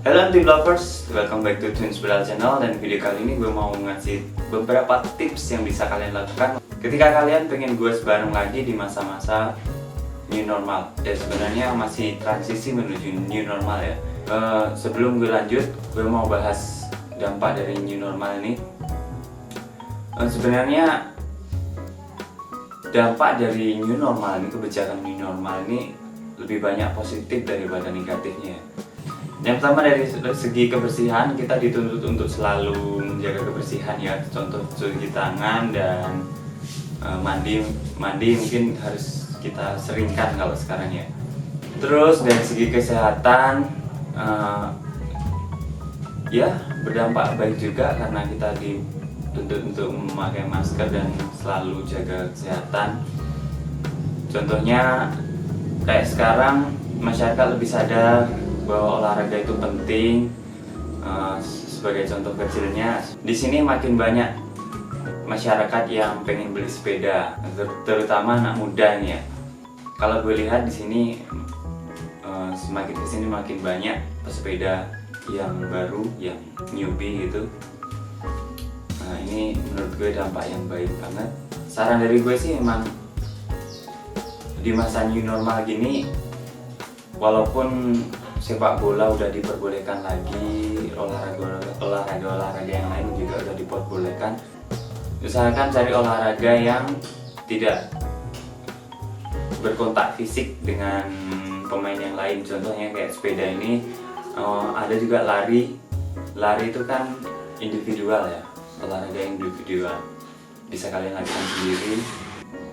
Hello team lovers, welcome back to Twins Bral Channel. Dan video kali ini gue mau ngasih beberapa tips yang bisa kalian lakukan ketika kalian pengen goes bareng lagi di masa-masa new normal. Dan sebenarnya masih transisi menuju new normal ya. Sebelum gue lanjut, gue mau bahas dampak dari new normal ini. Sebenarnya dampak dari new normal ini, kebijakan new normal ini lebih banyak positif daripada negatifnya. Yang pertama dari segi kebersihan, kita dituntut untuk selalu menjaga kebersihan ya. Contoh cuci tangan dan mandi mungkin harus kita seringkan kalau sekarang ya. Terus dari segi kesehatan ya berdampak baik juga karena kita dituntut untuk memakai masker dan selalu jaga kesehatan. Contohnya kayak sekarang masyarakat lebih sadar bahwa olahraga itu penting. Sebagai contoh kecilnya, di sini makin banyak masyarakat yang pengen beli sepeda, terutama anak muda nih ya. Kalau gue lihat di sini semakin kesini makin banyak pesepeda yang baru, yang newbie gitu. Nah, ini menurut gue dampak yang baik banget. Saran dari gue sih emang di masa new normal gini, walaupun sepak bola udah diperbolehkan lagi, olahraga yang lain juga udah diperbolehkan, usahakan cari olahraga yang tidak berkontak fisik dengan pemain yang lain. Contohnya kayak sepeda ini, ada juga lari itu kan individual ya, olahraga individual, bisa kalian lakukan sendiri.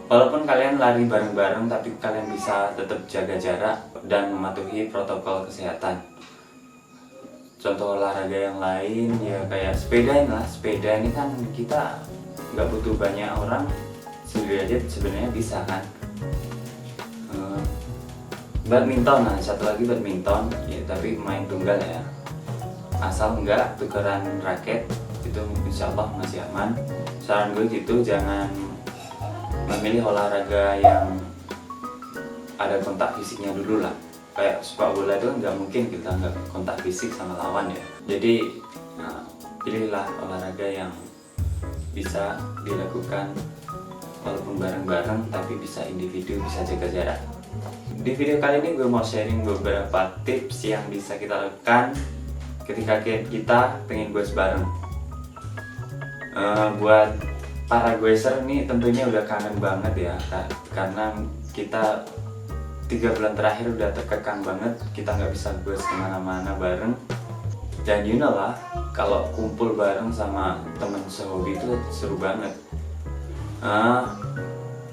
Walaupun kalian lari bareng-bareng, tapi kalian bisa tetap jaga jarak dan mematuhi protokol kesehatan. Contoh olahraga yang lain ya kayak sepeda ini kan kita nggak butuh banyak orang, sendiri aja sebenarnya bisa kan. Badminton, satu lagi badminton ya, tapi main tunggal ya, asal nggak tukeran raket, itu insya Allah masih aman. Saran gue gitu, jangan memilih olahraga yang ada kontak fisiknya dulu lah. Kayak sepak bola itu nggak mungkin kita nggak kontak fisik sama lawan ya. Jadi pilihlah olahraga yang bisa dilakukan walaupun bareng-bareng, tapi bisa individu, bisa jaga jarak. Di video kali ini gue mau sharing beberapa tips yang bisa kita lakukan ketika kita pengen goes bareng. Buat para goeser nih tentunya udah kangen banget ya, karena kita 3 bulan terakhir udah terkekang banget, kita nggak bisa goes kemana-mana bareng. Dan you know lah, kalau kumpul bareng sama temen sehobi itu seru banget.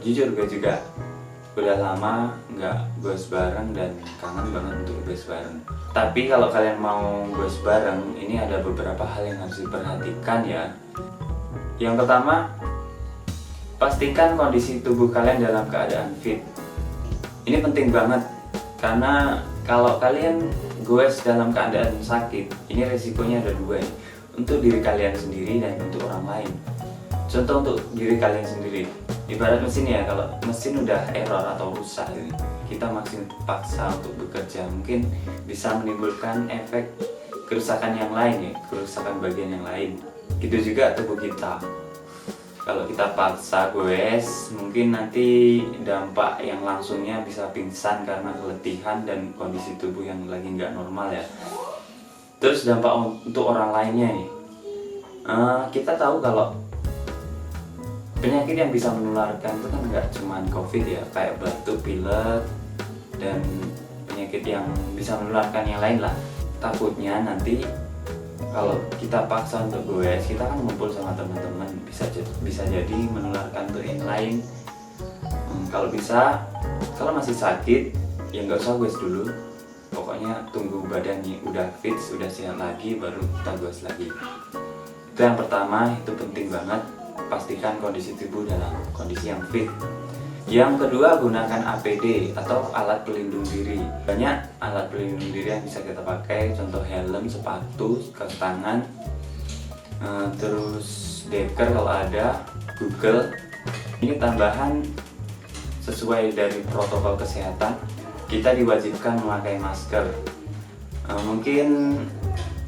Jujur gue juga udah lama nggak goes bareng dan kangen banget untuk goes bareng. Tapi kalau kalian mau goes bareng, ini ada beberapa hal yang harus diperhatikan ya. Yang pertama, pastikan kondisi tubuh kalian dalam keadaan fit. Ini penting banget, karena kalau kalian goes dalam keadaan sakit, ini resikonya ada dua ya, untuk diri kalian sendiri dan untuk orang lain. Contoh untuk diri kalian sendiri, ibarat mesin ya, kalau mesin udah error atau rusak, kita masih paksa untuk bekerja, mungkin bisa menimbulkan efek kerusakan yang lain ya, kerusakan bagian yang lain. Gitu juga tubuh kita. Kalau kita paksa goes, mungkin nanti dampak yang langsungnya bisa pingsan karena keletihan dan kondisi tubuh yang lagi nggak normal ya. Terus dampak untuk orang lainnya nih, kita tahu kalau penyakit yang bisa menularkan itu kan nggak cuma COVID ya, kayak batuk, pilek, dan penyakit yang bisa menularkan yang lain lah. Takutnya nanti kalau kita paksa untuk goes, kita kan ngumpul sama teman-teman, bisa jadi menularkan untuk yang lain. Kalau masih sakit, ya nggak usah goes dulu. Pokoknya tunggu badannya udah fit, sudah sehat lagi, baru kita goes lagi. Itu yang pertama, itu penting banget. Pastikan kondisi tubuh dalam kondisi yang fit. Yang kedua, gunakan APD atau alat pelindung diri. Banyak alat pelindung diri yang bisa kita pakai, contoh helm, sepatu, kaos tangan, terus deker kalau ada, Google. Ini tambahan sesuai dari protokol kesehatan, kita diwajibkan memakai masker. Mungkin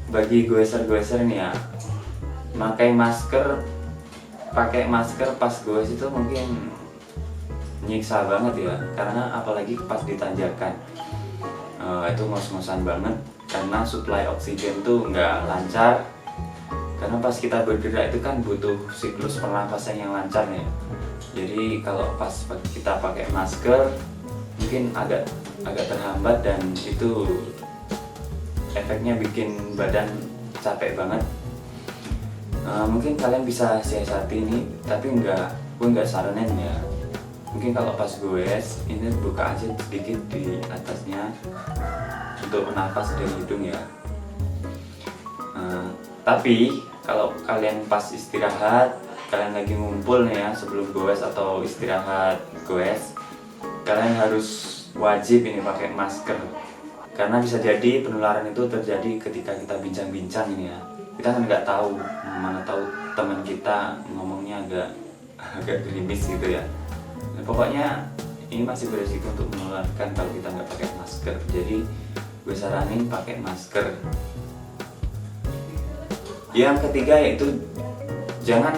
bagi goeser-goeser nih ya, pakai masker pas goes itu mungkin nyiksa banget ya, karena apalagi pas ditanjakan itu ngos-ngosan banget, karena suplai oksigen tuh nggak lancar. Karena pas kita bergerak itu kan butuh siklus pernapasan yang lancar ya. Jadi kalau pas kita pakai masker mungkin agak terhambat, dan itu efeknya bikin badan capek banget. Mungkin kalian bisa siasati ini, tapi gue nggak saranin ya. Mungkin kalau pas goes ini buka aja sedikit di atasnya untuk nafas dari hidung ya. Tapi kalau kalian pas istirahat, kalian lagi ngumpul nih ya sebelum goes atau istirahat goes, kalian harus wajib ini pakai masker, karena bisa jadi penularan itu terjadi ketika kita bincang-bincang ini ya. Kita kan nggak tahu, mana tahu teman kita ngomongnya agak gerimis gitu ya. Nah, pokoknya ini masih beresiko untuk menularkan kalau kita nggak pakai masker. Jadi gue saranin pakai masker. Yang ketiga yaitu jangan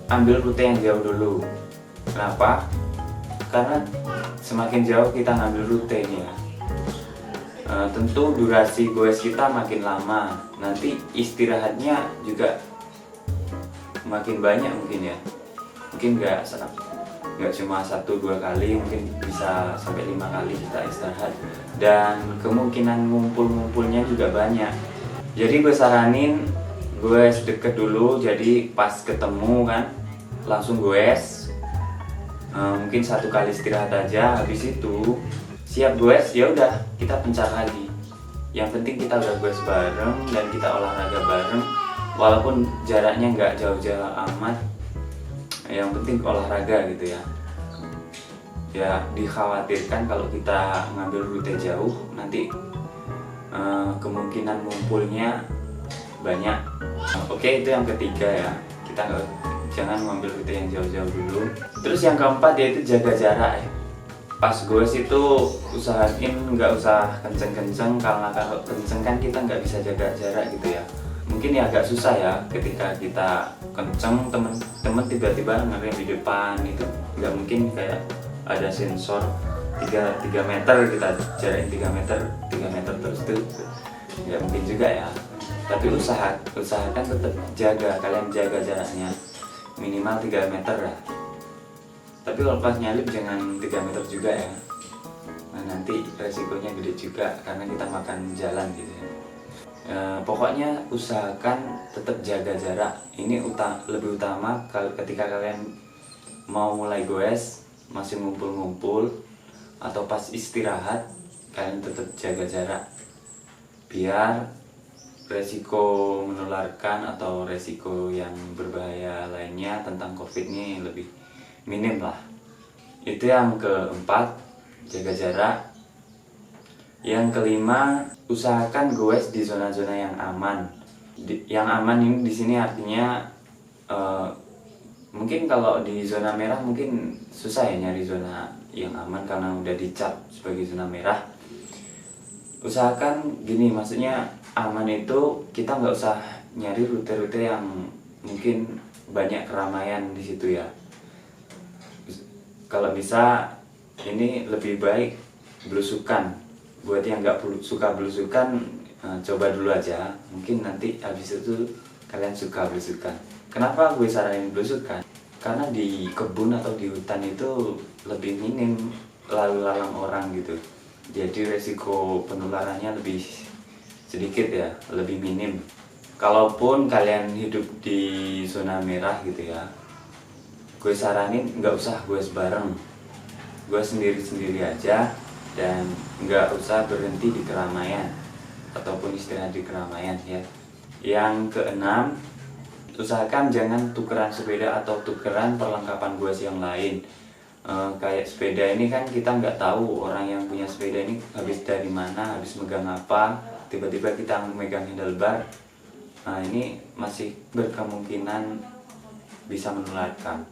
ambil rute yang jauh dulu. Kenapa? Karena semakin jauh kita ngambil rute ini ya, tentu durasi goes kita makin lama, nanti istirahatnya juga makin banyak mungkin ya. Mungkin nggak cuma 1-2 kali, mungkin bisa sampai 5 kali kita istirahat, dan kemungkinan ngumpulnya juga banyak. Jadi gue saranin goes deket dulu, jadi pas ketemu kan langsung goes. Mungkin 1 kali istirahat aja, habis itu siap goes ya udah kita pencar lagi. Yang penting kita udah goes bareng dan kita olahraga bareng, walaupun jaraknya nggak jauh-jauh amat, yang penting olahraga gitu ya. Ya dikhawatirkan kalau kita ngambil rute jauh nanti kemungkinan ngumpulnya banyak. Oke, itu yang ketiga ya, kita jangan mengambil rute yang jauh-jauh dulu. Terus yang keempat yaitu jaga jarak ya. Pas goes itu usahain nggak usah kenceng-kenceng, karena kalau kenceng kan kita nggak bisa jaga jarak gitu ya. Mungkin ya agak susah ya ketika kita kenceng, temen tiba-tiba ngerem di depan, itu nggak mungkin kayak ada sensor 3 meter, kita jarakin 3 meter terus tuh nggak mungkin juga ya. Tapi usahakan tetap kalian jaga jaraknya minimal 3 meter lah. Tapi kalau pas nyalip jangan 3 meter juga ya. Nah, nanti resikonya gede juga karena kita makan jalan gitu ya. Pokoknya usahakan tetap jaga jarak. Ini lebih utama ketika kalian mau mulai goes, masih ngumpul-ngumpul, atau pas istirahat, kalian tetap jaga jarak biar resiko menularkan atau resiko yang berbahaya lainnya tentang COVID ini lebih minim lah. Itu yang keempat, jaga jarak. Yang kelima, usahakan goes di zona-zona yang aman. Yang aman ini di sini artinya mungkin kalau di zona merah mungkin susah ya nyari zona yang aman karena udah dicap sebagai zona merah. Usahakan gini, maksudnya aman itu kita nggak usah nyari rute-rute yang mungkin banyak keramaian di situ ya. Kalau bisa ini lebih baik belusukan. Buat yang nggak suka belusukan, coba dulu aja. Mungkin nanti habis itu kalian suka belusukan. Kenapa gue saranin belusukan? Karena di kebun atau di hutan itu lebih minim lalu lalang orang gitu. Jadi resiko penularannya lebih sedikit ya, lebih minim. Kalaupun kalian hidup di zona merah gitu ya, gue saranin nggak usah goes bareng, gue sendiri-sendiri aja, dan nggak usah berhenti di keramaian ataupun istirahat di keramaian ya. Yang keenam, usahakan jangan tukeran sepeda atau tukeran perlengkapan goes yang lain. Kayak sepeda ini kan kita nggak tahu orang yang punya sepeda ini habis dari mana, habis megang apa, tiba-tiba kita megang handlebar. Nah, ini masih berkemungkinan bisa menularkan.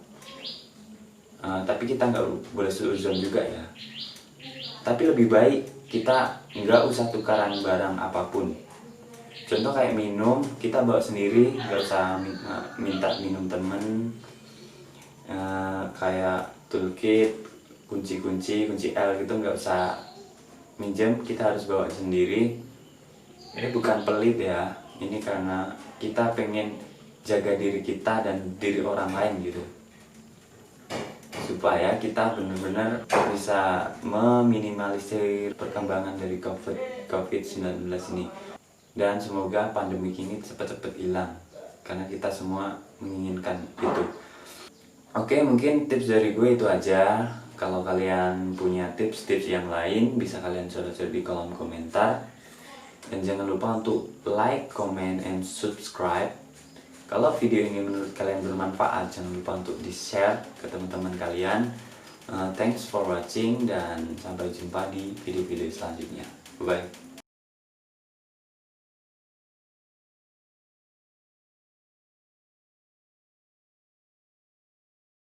Tapi kita nggak boleh suuzon juga ya. Tapi lebih baik kita nggak usah tukaran barang apapun. Contoh kayak minum, kita bawa sendiri, nggak usah minta minum temen. Kayak toolkit, kunci L gitu nggak usah minjem, kita harus bawa sendiri. Ini bukan pelit ya, ini karena kita pengen jaga diri kita dan diri orang lain gitu, supaya kita benar-benar bisa meminimalisir perkembangan dari COVID-19 ini. Dan semoga pandemi ini cepat-cepat hilang, karena kita semua menginginkan itu. Oke, mungkin tips dari gue itu aja. Kalau kalian punya tips-tips yang lain, bisa kalian share di kolom komentar. Dan jangan lupa untuk like, comment, and subscribe. Kalau video ini menurut kalian bermanfaat, jangan lupa untuk di-share ke teman-teman kalian. Thanks for watching, dan sampai jumpa di video-video selanjutnya. Bye-bye.